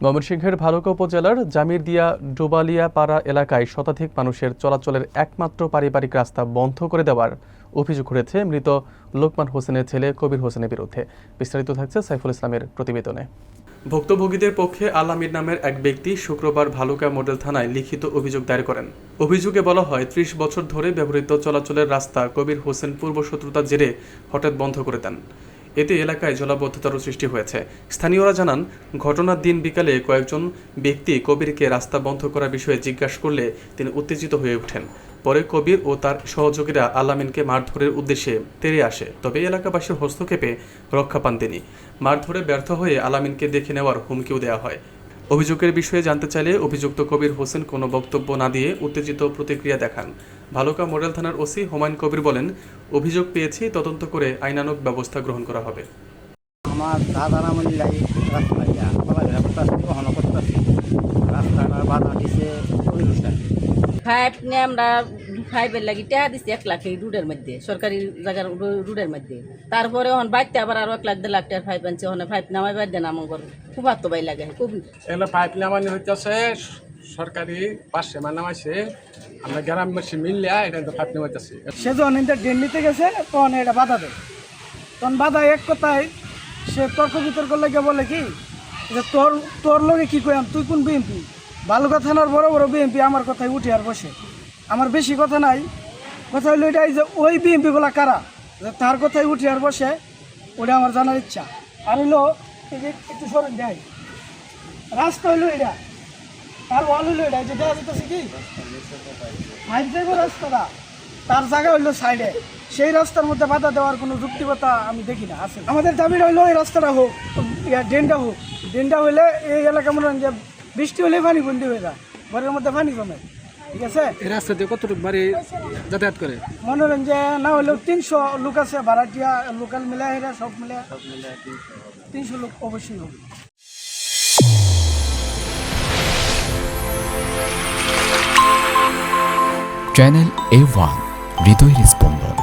ময়মনসিংহের ভালুকা উপজেলার জামিরদিয়া ডোবালিয়াপাড়া এলাকায় শতাধিক মানুষের চলাচলের একমাত্র পারিবারিক রাস্তা বন্ধ করে দেওয়ার অভিযোগ উঠেছে মৃত লোকমান হোসেনের ছেলে কবির হোসেনের বিরুদ্ধে। বিস্তারিত থাকছে সাইফুল ইসলামের প্রতিবেদনে। ভুক্তভোগীদের পক্ষে আল আমির নামের এক ব্যক্তি শুক্রবার ভালুকা মডেল থানায় লিখিত অভিযোগ দায়ের করেন। অভিযোগে বলা হয়, ৩০ বছর ধরে ব্যবহৃত চলাচলের রাস্তা কবির হোসেন পূর্বশত্রুতার জেরে হঠাৎ বন্ধ করে দেন। এতে এলাকায় জলাবদ্ধতারও সৃষ্টি হয়েছে। স্থানীয়রা জানান, ঘটনার দিন বিকালে কয়েকজন ব্যক্তি কবিরকে রাস্তা বন্ধ করার বিষয়ে জিজ্ঞাসা করলে তিনি উত্তেজিত হয়ে ওঠেন। পরে কবির ও তার সহযোগীরা আল আমিনকে মারধরের উদ্দেশ্যে তেড়ে আসে, তবে এলাকাবাসীর হস্তক্ষেপে রক্ষা পান তিনি। মারধরে ব্যর্থ হয়ে আল আমিনকে দেখে নেওয়ার হুমকিও দেওয়া হয়। অভিযোগের বিষয়ে জানতে চাইলে অভিযুক্ত কবির হোসেন কোনো বক্তব্য না দিয়ে উত্তেজিত প্রতিক্রিয়া দেখান। ভালুকা মডেল থানার ওসি হুমায়ুন কবির বলেন, অভিযোগ পেয়েছি, তদন্ত করে আইনানুগ ব্যবস্থা গ্রহণ করা হবে। আমার দাদা নামনি লাগে রাস্তাটা বাধা দিছে ফাইভ নিয়ে আমরা ফাইভের লাগি টাকা দিচ্ছি 1 লাখ এই রুডের মধ্যে, সরকারি জায়গার রুডের মধ্যে। তারপরে ওখান বাইতে আবার আরো 1 লাখ 1.5 লাখ টাকার ফাইভ আনছে, ওখানে ফাইভ নামাই বাদ দেন আমার খুব আত্মবাই লাগে কবি এগুলো পাইপ নামানি হইতেছে সরকারি পাশে নামাইছে, আমরা গ্রামবাসী মিললে এটা তো পাইপ নামাইতেছি। সে যখন ড্রেন নিতে গেছে তখন এটা বাধা দেয়, তখন বাধা এক কথায় সে তর্ক বিতর্ক লেগে বলে কি যে তোর লোকে কি কইম, তুই কোন বিএমপি? ভালুকা থানার বড় বড় বিএমপি আমার কথায় উঠে আর বসে। আমার বেশি কথা নাই, কথা হইলো এটাই যে ওই বিএমপিগুলা কারা, যে তার কথায় উঠে আর বসে, ওটা আমার জানার ইচ্ছা। আর হইলো এই যে একটু সরেন দেয় রাস্তা হইলো এটা, আর ওয়াল হইলো এটা, যে দেওয়া যেতেছে কি হাইট যাইব রাস্তাটা, তার জায়গা হইলো সাইডে। সেই রাস্তার মধ্যে বাধা দেওয়ার কোনো যুক্তিকতা আমি দেখি না আছে। আমাদের দাবিটা হইলো এই রাস্তাটা হোক, ড্রেনটা হোক। ড্রেনটা হইলে এই এলাকা মনে হয় যে বৃষ্টি হলে পানি বন্দি হয়ে যায়, ঘরের মধ্যে পানি জমে। ঠিক আছে, এই রাস্তা দিয়ে কতটুকু বাড়ি যাতায়াত করে মনে হয় যে না হলেও 300 লোক আছে, ভাড়াটিয়া লোকাল মিলে এরা সব মিলে 300 লোক অবশ্যই হবে। চ্যানেল A1 হৃদয়ের স্পন্দন।